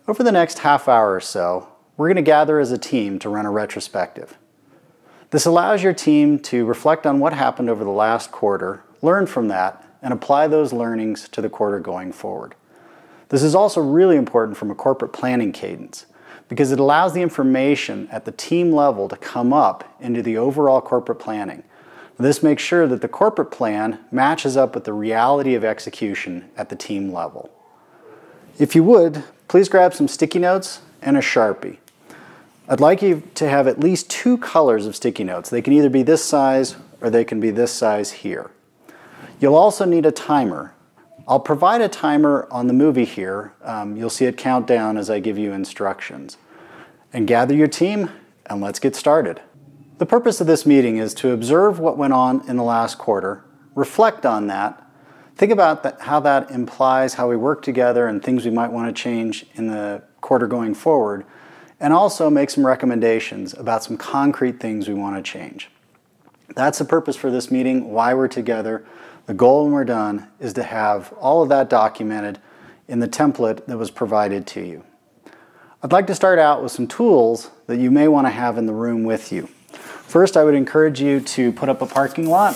Over the next half hour or so, we're going to gather as a team to run a retrospective. This allows your team to reflect on what happened over the last quarter, learn from that, and apply those learnings to the quarter going forward. This is also really important from a corporate planning cadence because it allows the information at the team level to come up into the overall corporate planning. This makes sure that the corporate plan matches up with the reality of execution at the team level. If you would, please grab some sticky notes and a Sharpie. I'd like you to have at least 2 colors of sticky notes. They can either be this size or they can be this size here. You'll also need a timer. I'll provide a timer on the movie here. You'll see it count down as I give you instructions. And gather your team and let's get started. The purpose of this meeting is to observe what went on in the last quarter, reflect on that, think about how that implies how we work together and things we might want to change in the quarter going forward, and also make some recommendations about some concrete things we want to change. That's the purpose for this meeting, why we're together. The goal when we're done is to have all of that documented in the template that was provided to you. I'd like to start out with some tools that you may want to have in the room with you. First, I would encourage you to put up a parking lot.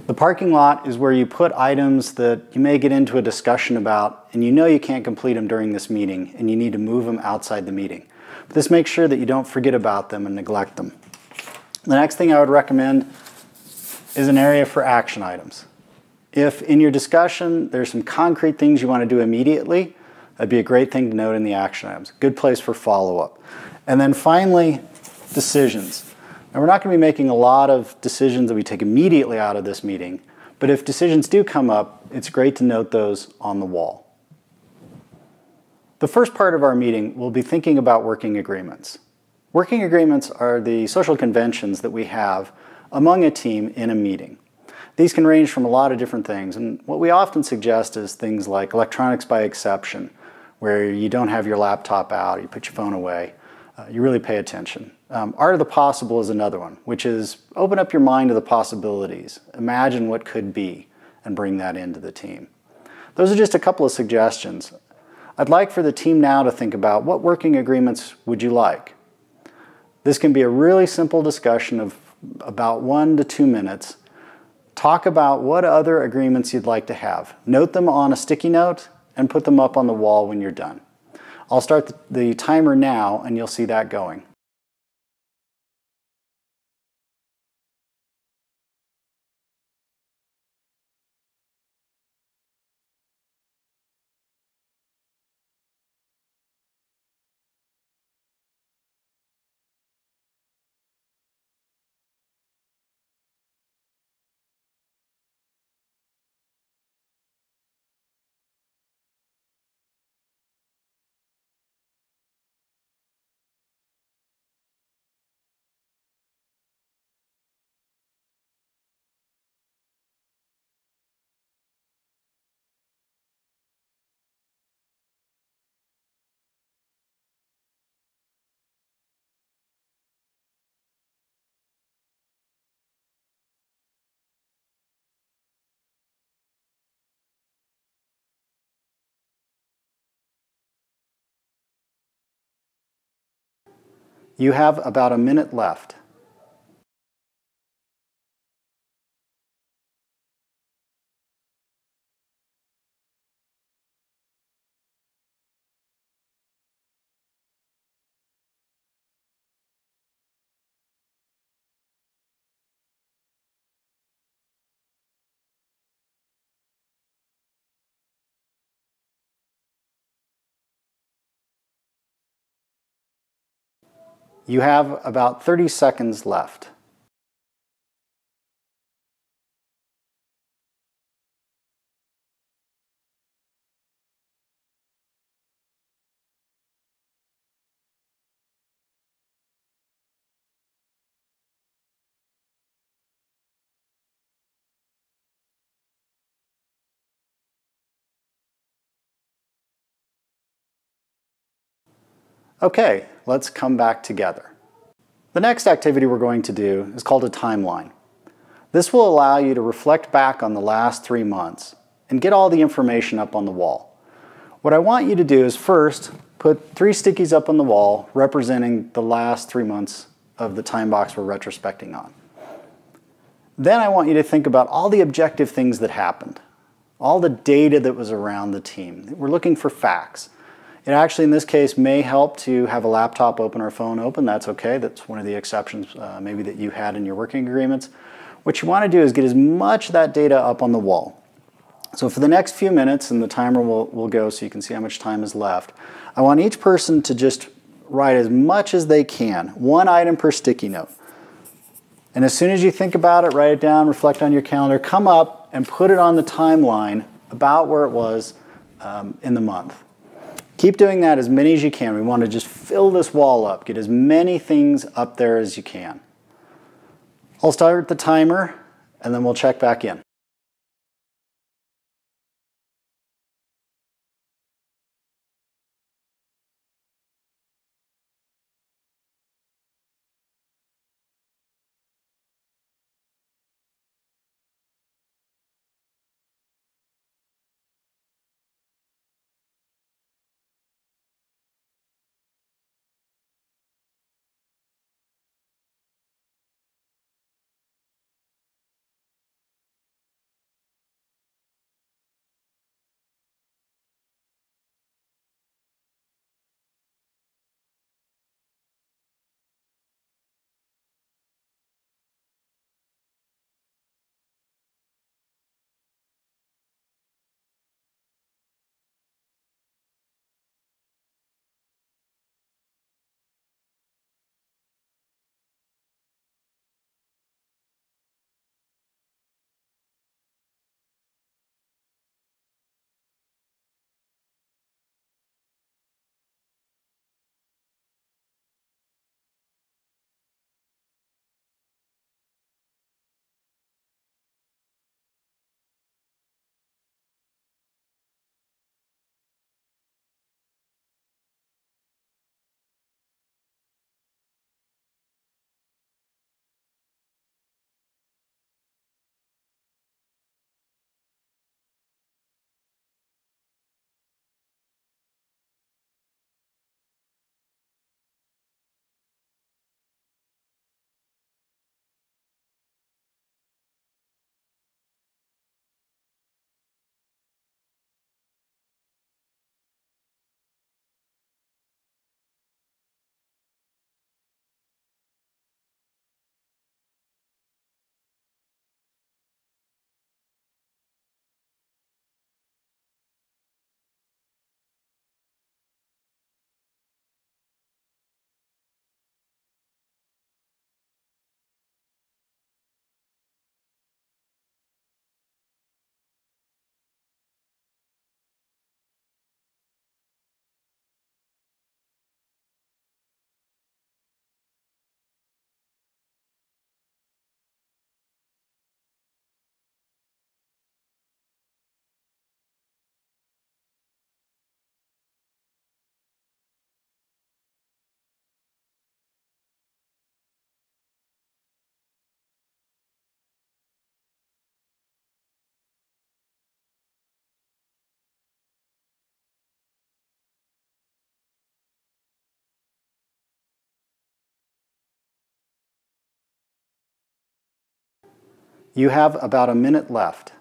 The parking lot is where you put items that you may get into a discussion about and you know you can't complete them during this meeting and you need to move them outside the meeting. But this makes sure that you don't forget about them and neglect them. The next thing I would recommend is an area for action items. If in your discussion there's some concrete things you want to do immediately, that'd be a great thing to note in the action items. Good place for follow-up. And then finally, decisions. Now we're not going to be making a lot of decisions that we take immediately out of this meeting, but if decisions do come up, it's great to note those on the wall. The first part of our meeting, we'll be thinking about working agreements. Working agreements are the social conventions that we have among a team in a meeting. These can range from a lot of different things, and what we often suggest is things like electronics by exception, where you don't have your laptop out, you put your phone away, you really pay attention. Art of the possible is another one, which is open up your mind to the possibilities, imagine what could be, and bring that into the team. Those are just a couple of suggestions. I'd like for the team now to think about what working agreements would you like. This can be a really simple discussion of about 1 to 2 minutes. Talk about what other agreements you'd like to have. Note them on a sticky note and put them up on the wall when you're done. I'll start the timer now and you'll see that going. You have about a minute left. You have about 30 seconds left. Okay, let's come back together. The next activity we're going to do is called a timeline. This will allow you to reflect back on the last 3 months and get all the information up on the wall. What I want you to do is first put put 3 stickies up on the wall representing the last 3 months of the time box we're retrospecting on. Then I want you to think about all the objective things that happened, all the data that was around the team. We're looking for facts. It actually, in this case, may help to have a laptop open or a phone open. That's okay. That's one of the exceptions maybe that you had in your working agreements. What you want to do is get as much of that data up on the wall. So for the next few minutes, and the timer will go so you can see how much time is left, I want each person to just write as much as they can, 1 item per sticky note. And as soon as you think about it, write it down, reflect on your calendar, come up and put it on the timeline about where it was in the month. Keep doing that as many as you can. We want to just fill this wall up, get as many things up there as you can. I'll start the timer and then we'll check back in. You have about a minute left.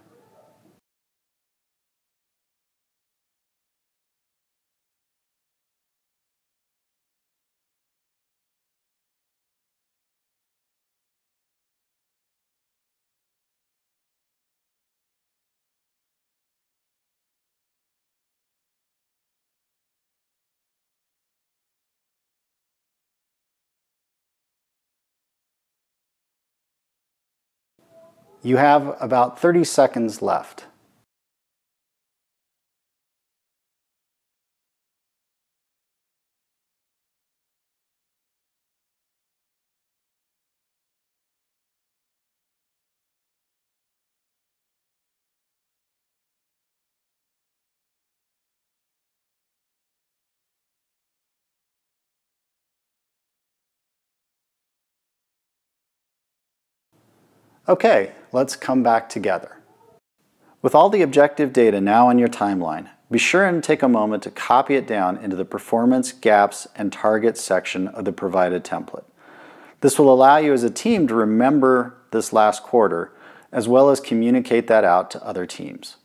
You have about 30 seconds left. Okay, let's come back together. With all the objective data now on your timeline, be sure and take a moment to copy it down into the Performance, Gaps, and Targets section of the provided template. This will allow you as a team to remember this last quarter, as well as communicate that out to other teams.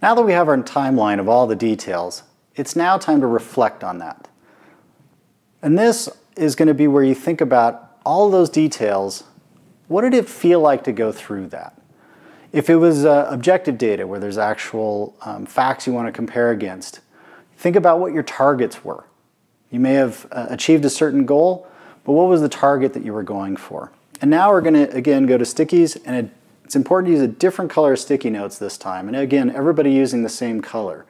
Now that we have our timeline of all the details, it's now time to reflect on that. And this is going to be where you think about all those details. What did it feel like to go through that? If it was objective data where there's actual facts you want to compare against, think about what your targets were. You may have achieved a certain goal, but what was the target that you were going for? And now we're going to, again, go to stickies, and it's important to use a different color of sticky notes this time. And again, everybody using the same color.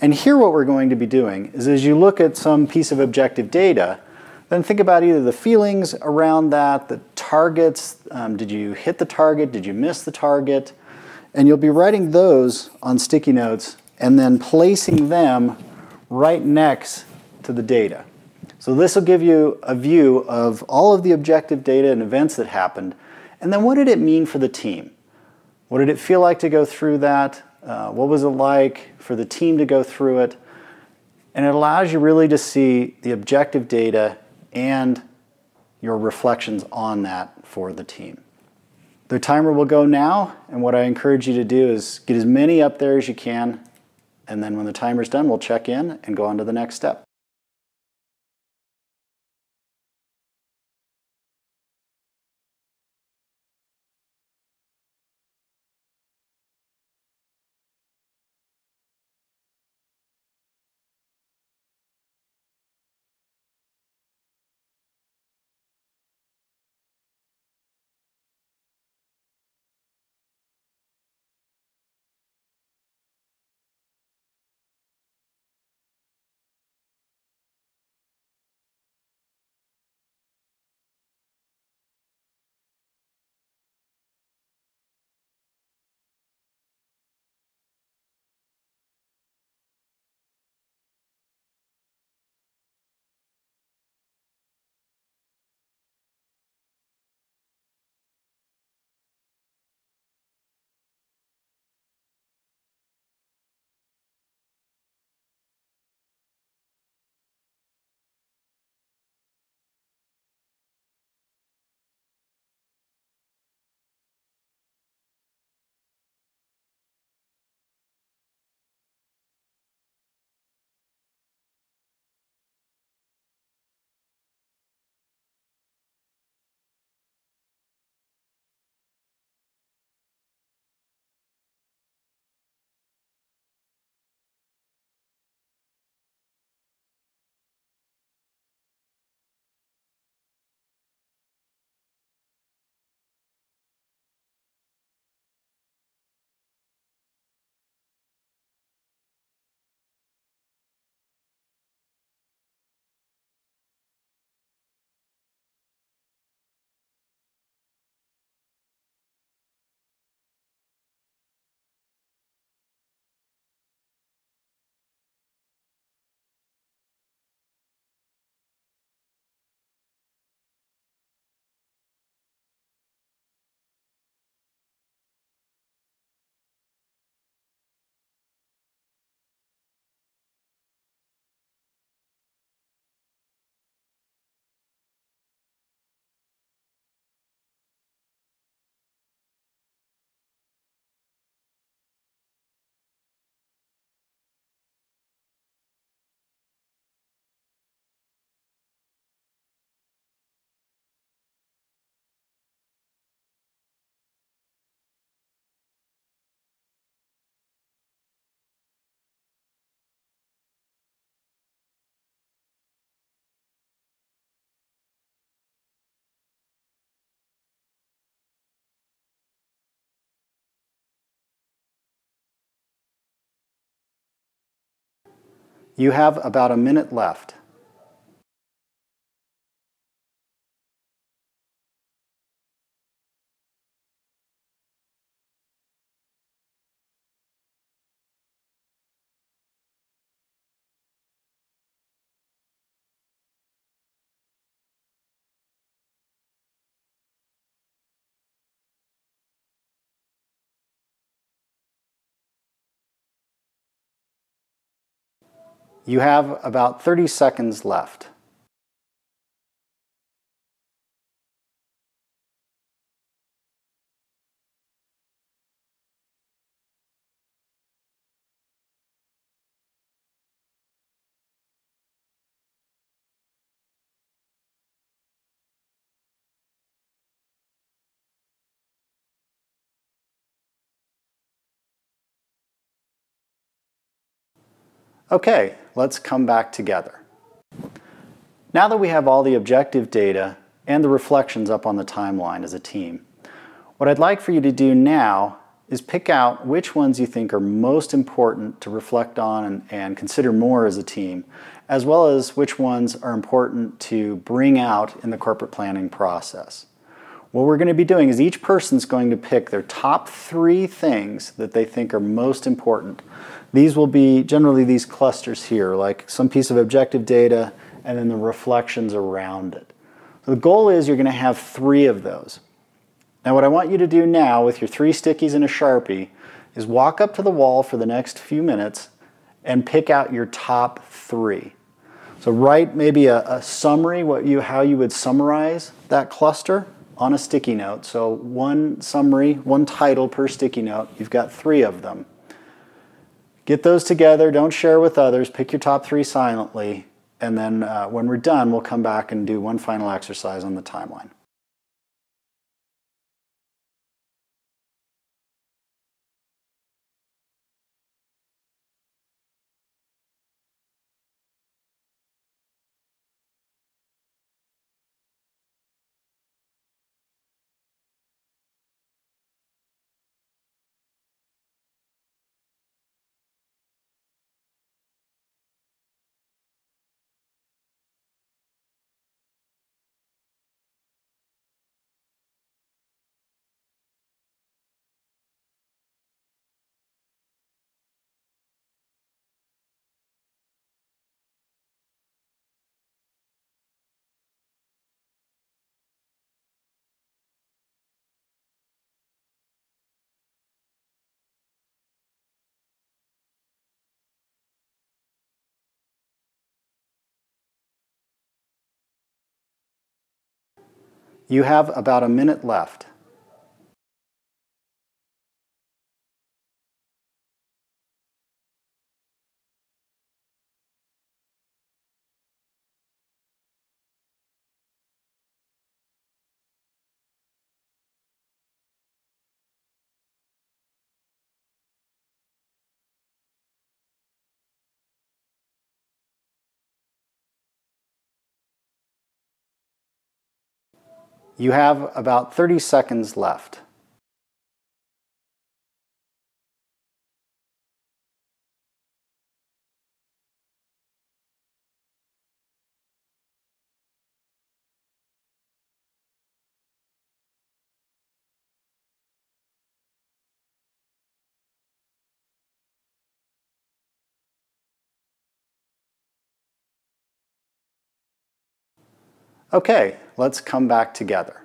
And here what we're going to be doing is as you look at some piece of objective data, then think about either the feelings around that, the targets, did you hit the target, did you miss the target? And you'll be writing those on sticky notes and then placing them right next to the data. So this will give you a view of all of the objective data and events that happened, and then what did it mean for the team? What did it feel like to go through that? What was it like for the team to go through it? And it allows you really to see the objective data and your reflections on that for the team. The timer will go now, and what I encourage you to do is get as many up there as you can, and then when the timer's done, we'll check in and go on to the next step. You have about a minute left. You have about 30 seconds left. Okay, let's come back together. Now that we have all the objective data and the reflections up on the timeline as a team, what I'd like for you to do now is pick out which ones you think are most important to reflect on and consider more as a team, as well as which ones are important to bring out in the corporate planning process. What we're going to be doing is each person's going to pick their top 3 things that they think are most important. These will be generally these clusters here, like some piece of objective data and then the reflections around it. So the goal is you're going to have 3 of those. Now what I want you to do now with your 3 stickies and a Sharpie is walk up to the wall for the next few minutes and pick out your top 3. So write maybe a summary, how you would summarize that cluster on a sticky note. So one summary, one title per sticky note. You've got 3 of them. Get those together, don't share with others, pick your top 3 silently, and then when we're done, we'll come back and do one final exercise on the timeline. You have about a minute left. You have about 30 seconds left. Okay, let's come back together.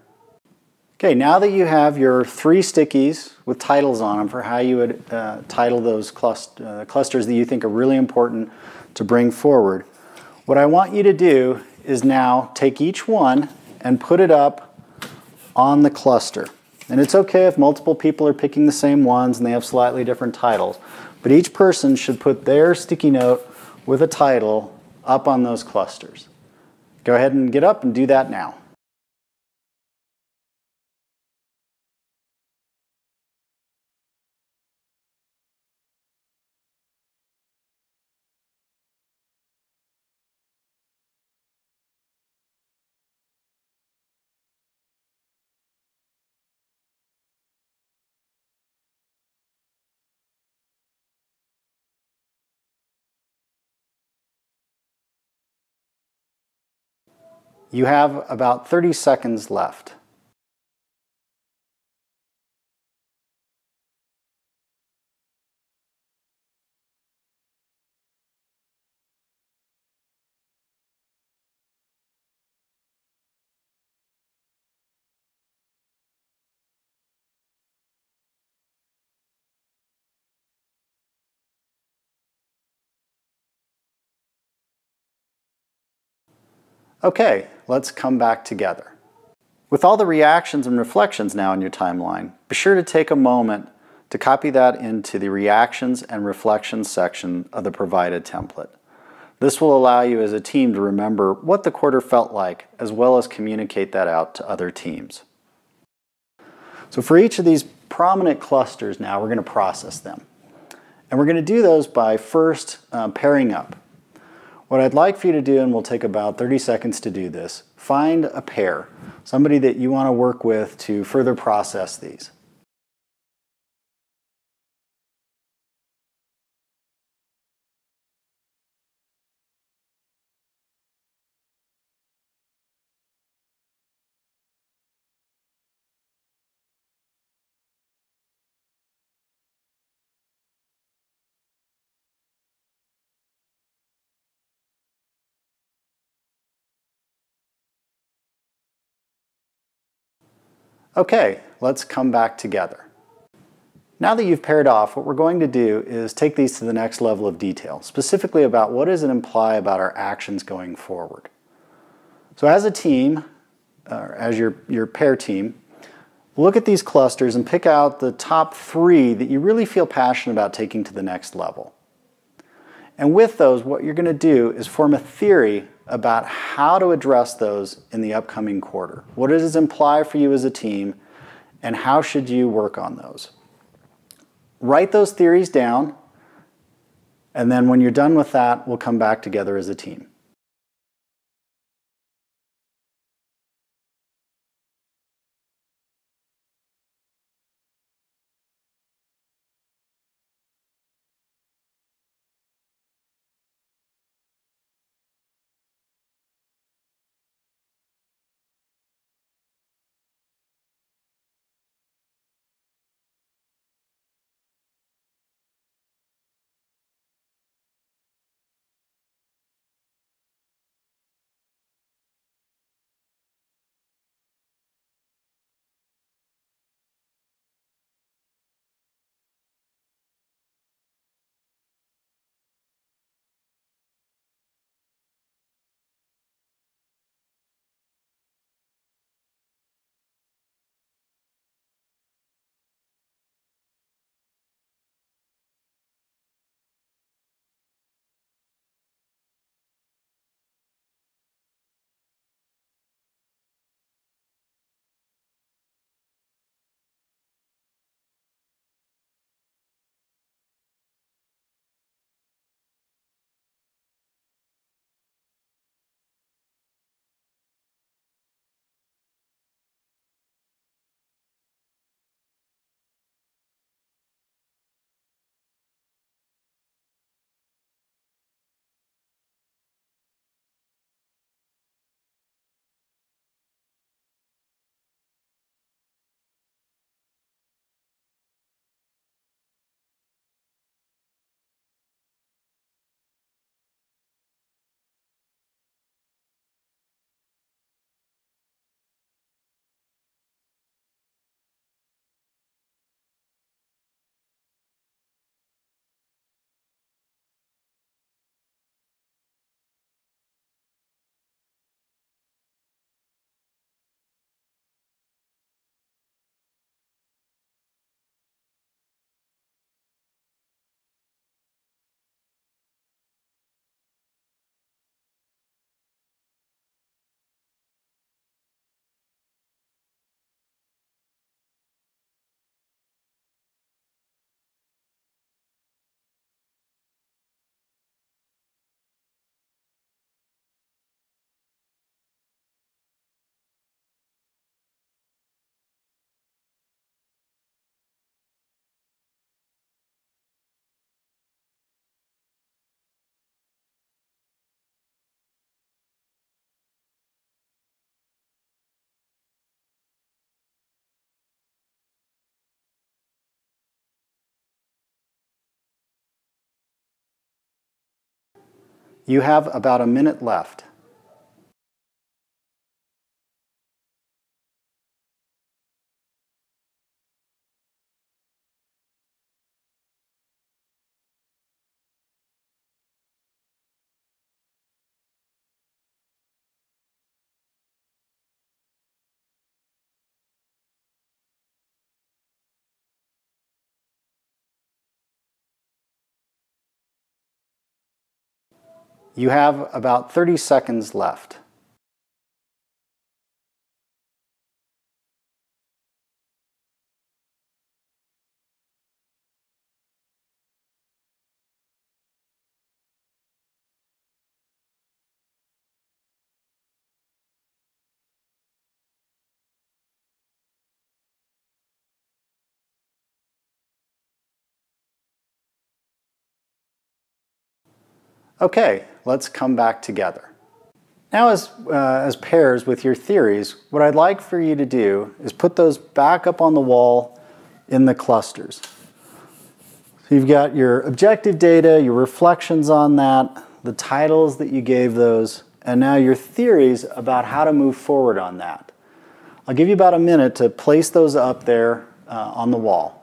Okay, now that you have your 3 stickies with titles on them for how you would title those clusters that you think are really important to bring forward, what I want you to do is now take each one and put it up on the cluster. And it's okay if multiple people are picking the same ones and they have slightly different titles, but each person should put their sticky note with a title up on those clusters. Go ahead and get up and do that now. You have about 30 seconds left. Okay, let's come back together. With all the reactions and reflections now in your timeline, be sure to take a moment to copy that into the reactions and reflections section of the provided template. This will allow you as a team to remember what the quarter felt like, as well as communicate that out to other teams. So for each of these prominent clusters now, we're going to process them. And we're going to do those by first pairing up. What I'd like for you to do, and we'll take about 30 seconds to do this, find a pair, somebody that you want to work with to further process these. Okay, let's come back together. Now that you've paired off, what we're going to do is take these to the next level of detail, specifically about what does it imply about our actions going forward. So as a team, or as your pair team, look at these clusters and pick out the top 3 that you really feel passionate about taking to the next level. And with those, what you're going to do is form a theory about how to address those in the upcoming quarter. What does this imply for you as a team, and how should you work on those? Write those theories down, and then when you're done with that, we'll come back together as a team. You have about a minute left. You have about 30 seconds left. Okay, let's come back together. Now as pairs with your theories, what I'd like for you to do is put those back up on the wall in the clusters. So you've got your objective data, your reflections on that, the titles that you gave those, and now your theories about how to move forward on that. I'll give you about a minute to place those up there on the wall.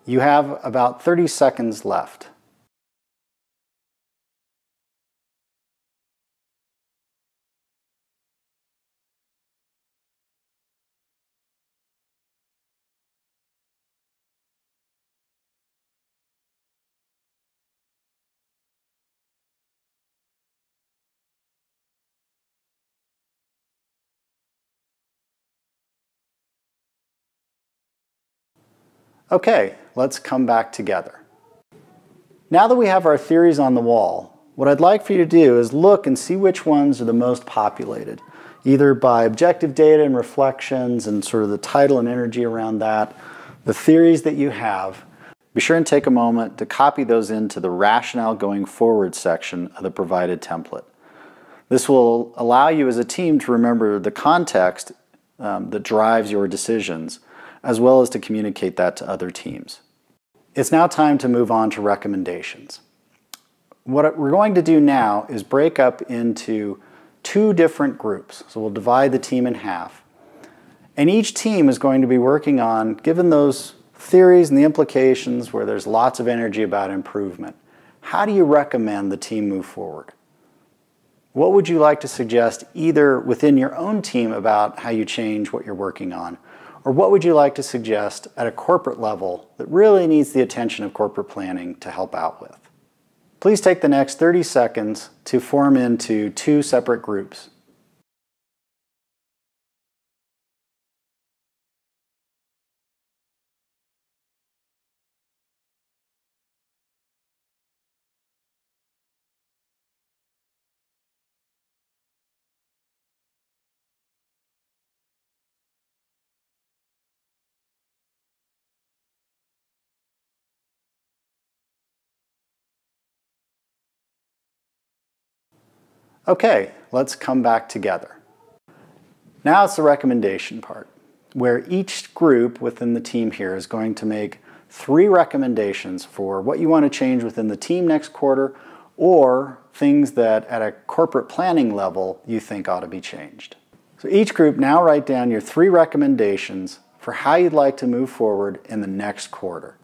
You have about 30 seconds left. Okay, let's come back together. Now that we have our theories on the wall, what I'd like for you to do is look and see which ones are the most populated, either by objective data and reflections and sort of the title and energy around that, the theories that you have. Be sure and take a moment to copy those into the rationale going forward section of the provided template. This will allow you as a team to remember the context that drives your decisions, as well as to communicate that to other teams. It's now time to move on to recommendations. What we're going to do now is break up into two different groups. So we'll divide the team in half. And each team is going to be working on, given those theories and the implications where there's lots of energy about improvement, how do you recommend the team move forward? What would you like to suggest either within your own team about how you change what you're working on, or what would you like to suggest at a corporate level that really needs the attention of corporate planning to help out with? Please take the next 30 seconds to form into two separate groups. Okay, let's come back together. Now it's the recommendation part, where each group within the team here is going to make 3 recommendations for what you want to change within the team next quarter, or things that at a corporate planning level you think ought to be changed. So each group now write down your 3 recommendations for how you'd like to move forward in the next quarter.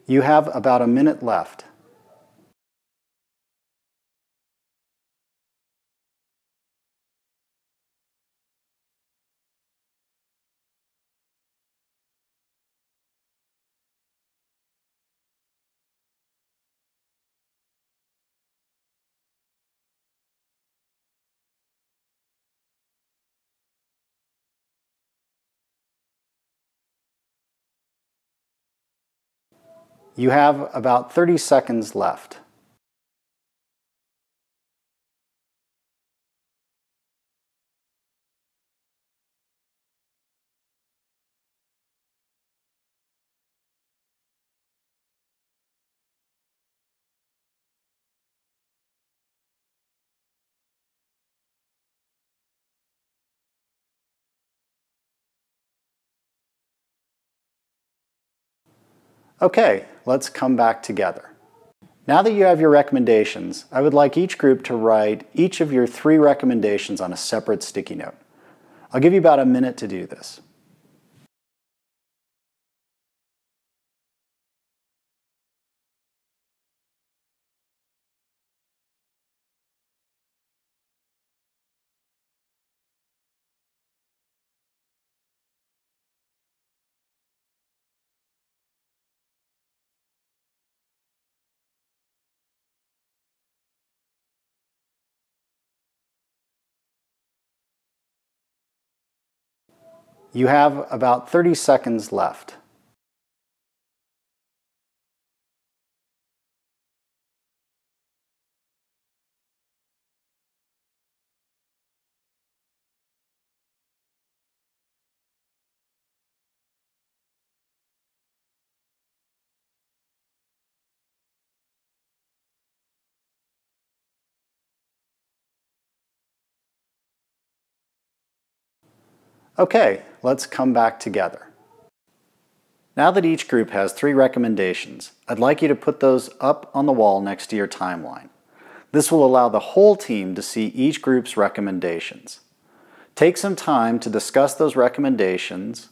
You have about a minute left. You have about 30 seconds left. Okay, let's come back together. Now that you have your recommendations, I would like each group to write each of your 3 recommendations on a separate sticky note. I'll give you about a minute to do this. You have about 30 seconds left. Okay, let's come back together. Now that each group has 3 recommendations, I'd like you to put those up on the wall next to your timeline. This will allow the whole team to see each group's recommendations. Take some time to discuss those recommendations,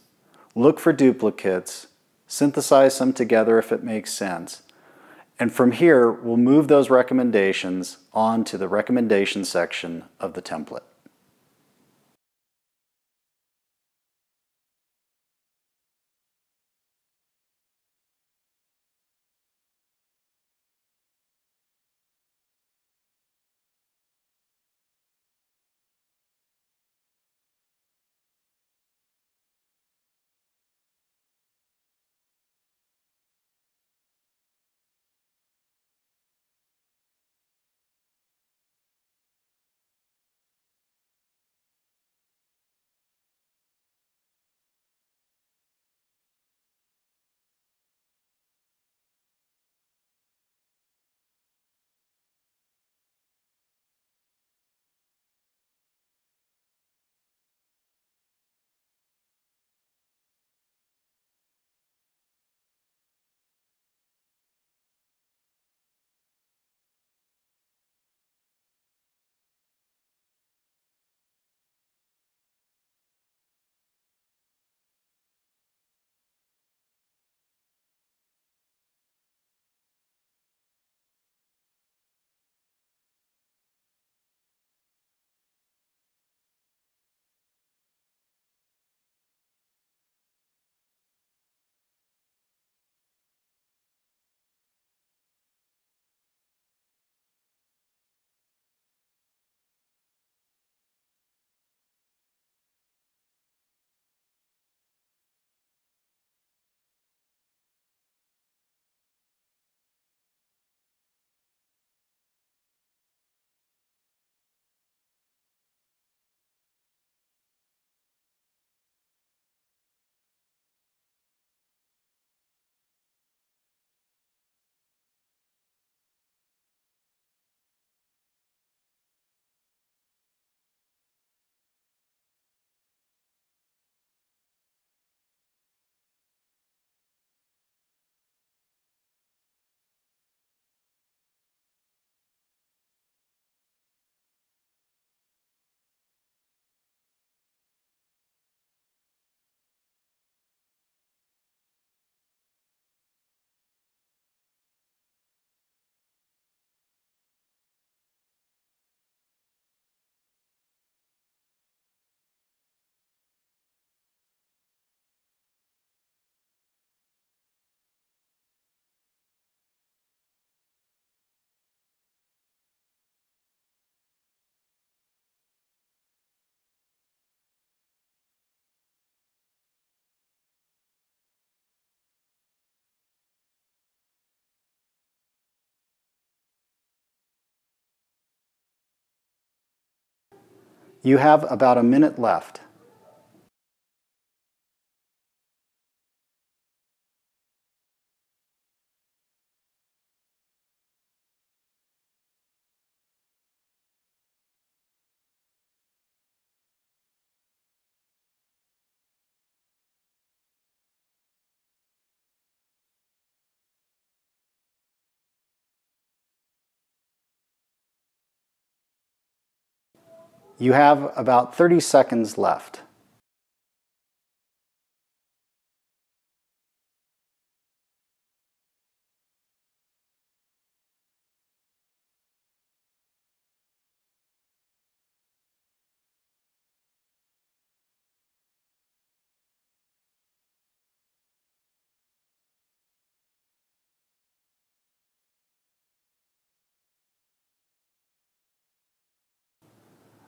look for duplicates, synthesize some together if it makes sense, and from here we'll move those recommendations on to the recommendation section of the template. You have about a minute left. You have about 30 seconds left.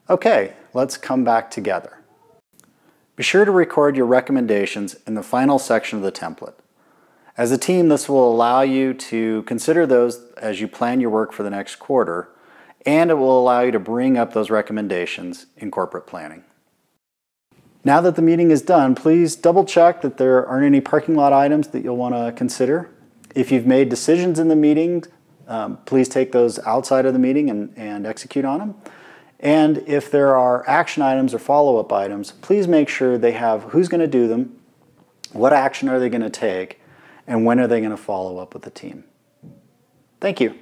Okay, let's come back together. Be sure to record your recommendations in the final section of the template. As a team, this will allow you to consider those as you plan your work for the next quarter, and it will allow you to bring up those recommendations in corporate planning. Now that the meeting is done, please double check that there aren't any parking lot items that you'll want to consider. If you've made decisions in the meeting, please take those outside of the meeting and execute on them. And if there are action items or follow-up items, please make sure they have who's going to do them, what action are they going to take, and when are they going to follow up with the team. Thank you.